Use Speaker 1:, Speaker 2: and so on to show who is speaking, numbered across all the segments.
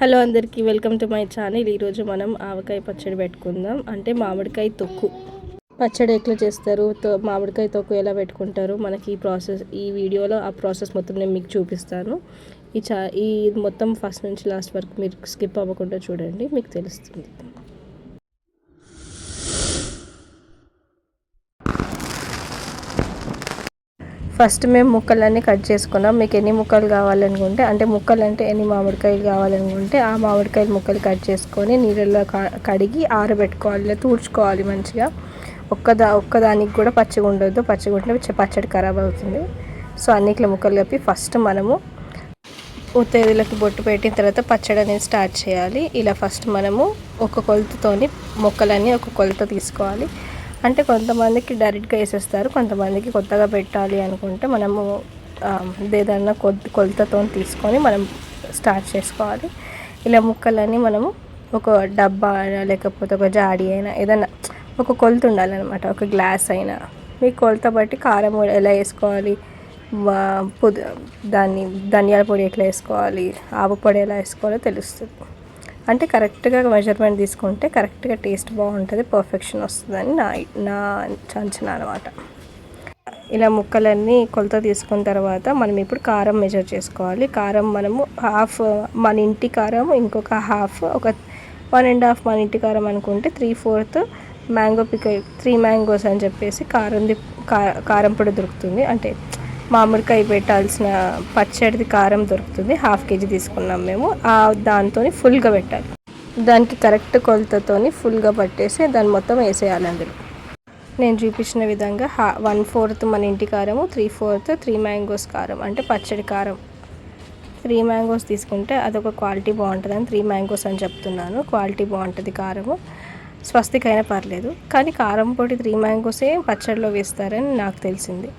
Speaker 1: Hello అందరికీ welcome to my channel. ఈరోజు మనం ఆవకాయ పచ్చడి పెట్టుకుందాం. అంటే మామిడికాయ తొక్కు పచ్చడి ఎట్లా చేస్తారు, మామిడికాయ తొక్కు ఎలా పెట్టుకుంటారు, మనకి ఈ వీడియోలో ఆ ప్రాసెస్ మొత్తం నేను మీకు చూపిస్తాను. ఈ మొత్తం ఫస్ట్ నుంచి లాస్ట్ వరకు మీరు స్కిప్ అవ్వకుండా చూడండి, మీకు తెలుస్తుంది. ఫస్ట్ మేము ముక్కలన్నీ కట్ చేసుకున్నాం. మీకు ఎన్ని ముక్కలు కావాలనుకుంటే, అంటే ముక్కలు అంటే ఎన్ని మామిడికాయలు కావాలనుకుంటే ఆ మామిడికాయలు ముక్కలు కట్ చేసుకొని నీళ్ళలో కడిగి ఆరబెట్టుకోవాలి, తూడ్చుకోవాలి మంచిగా. ఒక్కదానికి కూడా పచ్చిగా ఉండొద్దు, పచ్చిగా ఉంటే పచ్చడి ఖరాబ్ అవుతుంది. సో అన్నిట్లో ముక్కలు కప్పి ఫస్ట్ మనము ఉత్తేదులకి బొట్టు పెట్టిన తర్వాత పచ్చడి అనేది స్టార్ట్ చేయాలి. ఇలా ఫస్ట్ మనము ఒక కొలతతోని మొక్కలన్నీ ఒక కొలత తీసుకోవాలి. అంటే కొంతమందికి డైరెక్ట్గా వేసేస్తారు, కొంతమందికి కొత్తగా పెట్టాలి అనుకుంటే మనము ఏదైనా కొలతతో తీసుకొని మనం స్టార్ట్ చేసుకోవాలి. ఇలా ముక్కలన్నీ మనము ఒక డబ్బా అయినా లేకపోతే ఒక జాడీ అయినా ఏదైనా ఒక కొలత ఉండాలన్నమాట. ఒక గ్లాస్ అయినా మీ కొలత బట్టి కారం ఎలా వేసుకోవాలి, ధనియాల పొడి ఎట్లా వేసుకోవాలి, ఆవు పొడి ఎలా వేసుకోవాలో తెలుస్తుంది. అంటే కరెక్ట్గా మెజర్మెంట్ తీసుకుంటే కరెక్ట్గా టేస్ట్ బాగుంటుంది, పర్ఫెక్షన్ వస్తుందని నా అంచనా అనమాట. ఇలా ముక్కలన్నీ కొలత తీసుకున్న తర్వాత మనం ఇప్పుడు కారం మెజర్ చేసుకోవాలి. కారం మనము హాఫ్ మన ఇంటి కారం, ఇంకొక హాఫ్ ఒక 1.5 మన ఇంటి కారం అనుకుంటే 3/4 మ్యాంగో పికల్ 3 మ్యాంగోస్ అని చెప్పేసి కారం పొడి దొరుకుతుంది. అంటే మామిడికాయ పెట్టాల్సిన పచ్చడిది కారం దొరుకుతుంది. 1/2 kg తీసుకున్నాం మేము. దాంతో ఫుల్గా పెట్టాలి, దానికి కరెక్ట్ కొలతతోని ఫుల్గా పట్టేసి దాన్ని మొత్తం వేసేయాలి అందులో. నేను చూపించిన విధంగా 1/4 మన ఇంటి కారము, 3/4 3 మ్యాంగోస్ కారం, అంటే పచ్చడి కారం. 3 మ్యాంగోస్ తీసుకుంటే అదొక క్వాలిటీ బాగుంటుందని 3 మ్యాంగోస్ అని చెప్తున్నాను. క్వాలిటీ బాగుంటుంది కారము, స్వస్తికైనా పర్లేదు. కానీ కారం పొడి 3 మ్యాంగోసే పచ్చడిలో వేస్తారని నాకు తెలిసింది.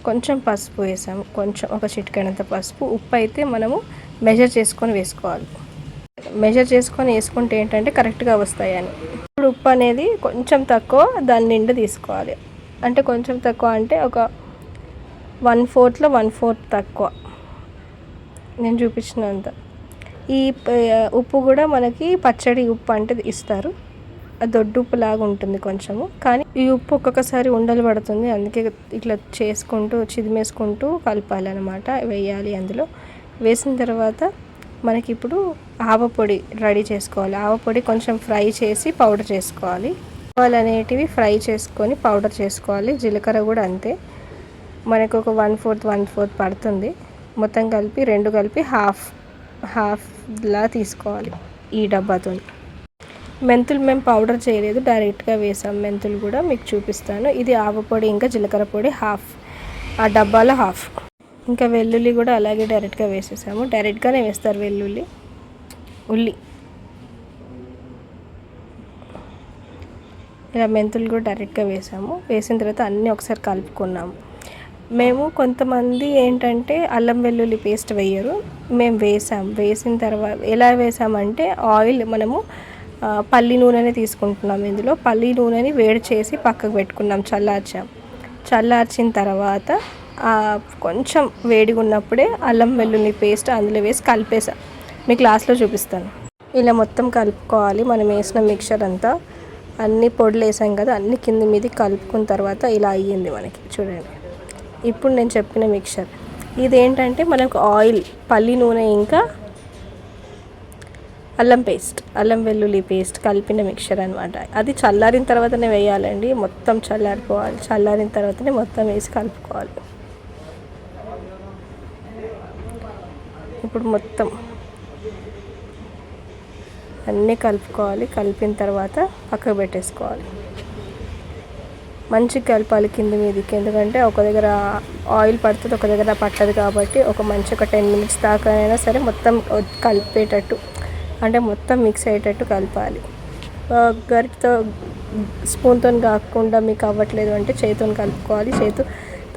Speaker 1: కొంచెం పసుపు వేసాము, కొంచెం ఒక చిటికెడంత పసుపు. ఉప్పు అయితే మనము మెజర్ చేసుకొని వేసుకోవాలి. మెజర్ చేసుకొని వేసుకుంటే ఏంటంటే కరెక్ట్గా వస్తాయని. ఇప్పుడు ఉప్పు అనేది కొంచెం తక్కువ, దాని నిండా తీసుకోవాలి. అంటే కొంచెం తక్కువ అంటే ఒక 1/4లో 1/4 తక్కువ నేను చూపించినంత. ఈ ఉప్పు కూడా మనకి పచ్చడి ఉప్పు అంటే ఇస్తారు, అది దొడ్డు ఉప్పు లాగా ఉంటుంది కొంచెము. కానీ ఈ ఉప్పు ఒక్కొక్కసారి ఉండలు పడుతుంది, అందుకే ఇట్లా చేసుకుంటూ చిదిమేసుకుంటూ కలపాలన్నమాట, వేయాలి. అందులో వేసిన తర్వాత మనకి ఇప్పుడు ఆవపొడి రెడీ చేసుకోవాలి. ఆవపొడి కొంచెం ఫ్రై చేసి పౌడర్ చేసుకోవాలి. ఆవాలు అనేటివి ఫ్రై చేసుకొని పౌడర్ చేసుకోవాలి. జీలకర్ర కూడా అంతే, మనకు ఒక 1/4 పడుతుంది. మొత్తం కలిపి 2 కలిపి హాఫ్లా తీసుకోవాలి ఈ డబ్బాతో. మెంతులు మేము పౌడర్ చేయలేదు, డైరెక్ట్గా వేసాం. మెంతులు కూడా మీకు చూపిస్తాను. ఇది ఆవపొడి ఇంకా జీలకర్ర పొడి ఆ డబ్బాలో హాఫ్. ఇంకా వెల్లుల్లి కూడా అలాగే డైరెక్ట్గా వేసేసాము. డైరెక్ట్గానే వేస్తారు ఉల్లి. ఇలా మెంతులు కూడా డైరెక్ట్గా వేసాము. వేసిన తర్వాత అన్నీ ఒకసారి కలుపుకున్నాము. మేము కొంతమంది ఏంటంటే అల్లం వెల్లుల్లి పేస్ట్ వేయరు, మేము వేసాం. వేసిన తర్వాత ఎలా వేసామంటే ఆయిల్ మనము పల్లి నూనెని తీసుకుంటున్నాం. ఇందులో పల్లి నూనెని వేడి చేసి పక్కకు పెట్టుకున్నాం, చల్లార్చిన తర్వాత కొంచెం వేడిగా ఉన్నప్పుడే అల్లం వెల్లుల్లి పేస్ట్ అందులో వేసి కలిపేసాం. మీకు లాస్ట్లో చూపిస్తాను. ఇలా మొత్తం కలుపుకోవాలి. మనం వేసిన మిక్చర్ అంతా, అన్ని పొడులు వేసాం కదా, అన్ని కింద మీది కలుపుకున్న తర్వాత ఇలా అయ్యింది మనకి, చూడండి. ఇప్పుడు నేను చెప్పిన మిక్చర్ ఇదేంటంటే మనకు ఆయిల్, పల్లి నూనె ఇంకా అల్లం వెల్లుల్లి పేస్ట్ కలిపిన మిక్చర్ అనమాట. అది చల్లారిన తర్వాతనే వేయాలండి, మొత్తం చల్లారిపోవాలి. చల్లారిన తర్వాతనే మొత్తం వేసి కలుపుకోవాలి. ఇప్పుడు మొత్తం అన్నీ కలుపుకోవాలి. కలిపిన తర్వాత పక్కకు పెట్టేసుకోవాలి. మంచిగా కలపాలి కింద మీదకి, ఎందుకంటే ఒక దగ్గర ఆయిల్ పడుతుంది, ఒక దగ్గర పట్టదు. కాబట్టి ఒక 10 minutes దాకా అయినా సరే మొత్తం కలిపేటట్టు, అంటే మొత్తం మిక్స్ అయ్యేటట్టు కలపాలి. గరిటతో స్పూన్తో కాకుండా మీకు అవ్వట్లేదు అంటే చేతితో కలుపుకోవాలి.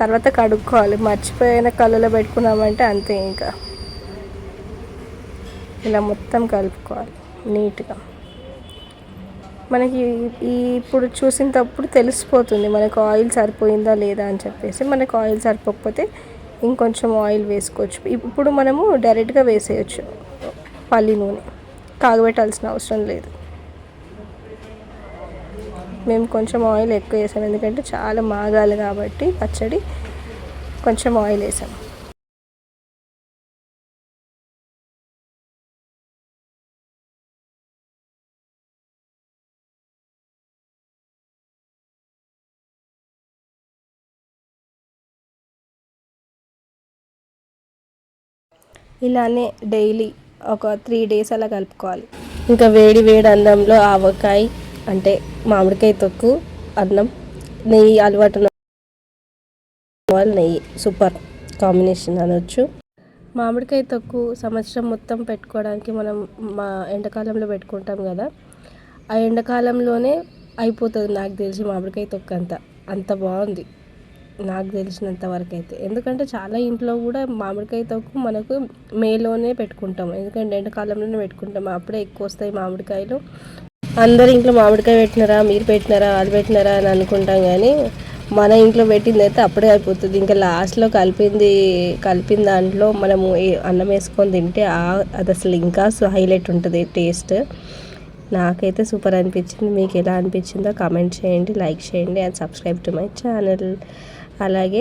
Speaker 1: తర్వాత కడుక్కోవాలి. మర్చిపోయిన కళ్ళలో పెట్టుకున్నామంటే అంతే. ఇంకా ఇలా మొత్తం కలుపుకోవాలి నీట్గా. మనకి ఇప్పుడు చూసినప్పుడు తెలిసిపోతుంది మనకు ఆయిల్ సరిపోయిందా లేదా అని చెప్పేసి. మనకు ఆయిల్ సరిపోకపోతే ఇంకొంచెం ఆయిల్ వేసుకోవచ్చు. ఇప్పుడు మనము డైరెక్ట్గా వేసేయచ్చు పల్లి నూనె. కాగబెట్టాల్సిన అవసరం లేదు. మేము కొంచెం ఆయిల్ ఎక్కువ వేసాం, ఎందుకంటే చాలా మాగాలి కాబట్టి పచ్చడి, కొంచెం ఆయిల్ వేసాం. ఇలానే డైలీ ఒక 3 days అలా కలుపుకోవాలి. ఇంకా వేడి వేడి అన్నంలో ఆవకాయ అంటే మామిడికాయ తొక్కు, అన్నం, నెయ్యి అలవాటు నెయ్యి సూపర్ కాంబినేషన్ అనొచ్చు. మామిడికాయ తొక్కు సంవత్సరం మొత్తం పెట్టుకోవడానికి మనం ఎండాకాలంలో పెట్టుకుంటాం కదా, ఆ ఎండాకాలంలోనే అయిపోతుంది నాకు తెలిసి మామిడికాయ తొక్కు అంత బాగుంది నాకు తెలిసినంత వరకు అయితే. ఎందుకంటే చాలా ఇంట్లో కూడా మామిడికాయ తొక్కు మనకు మేలోనే పెట్టుకుంటాం, ఎందుకంటే ఎండాకాలంలోనే పెట్టుకుంటాం, అప్పుడే ఎక్కువ వస్తాయి మామిడికాయలు. అందరి ఇంట్లో మామిడికాయ పెట్టినారా, మీరు పెట్టినారా, అది పెట్టినారా అని అనుకుంటాం, కానీ మన ఇంట్లో పెట్టింది అయితే అప్పుడే అయిపోతుంది. ఇంకా లాస్ట్లో కలిపిన దాంట్లో మనము అన్నం వేసుకొని తింటే అది అసలు ఇంకా హైలైట్ ఉంటుంది టేస్ట్. నాకైతే సూపర్ అనిపించింది. మీకు ఎలా అనిపించిందో కామెంట్ చేయండి, లైక్ చేయండి and subscribe to my channel. అలాగే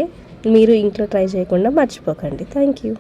Speaker 1: మీరు ఇంట్లో ట్రై చేయకుండా మర్చిపోకండి. Thank you.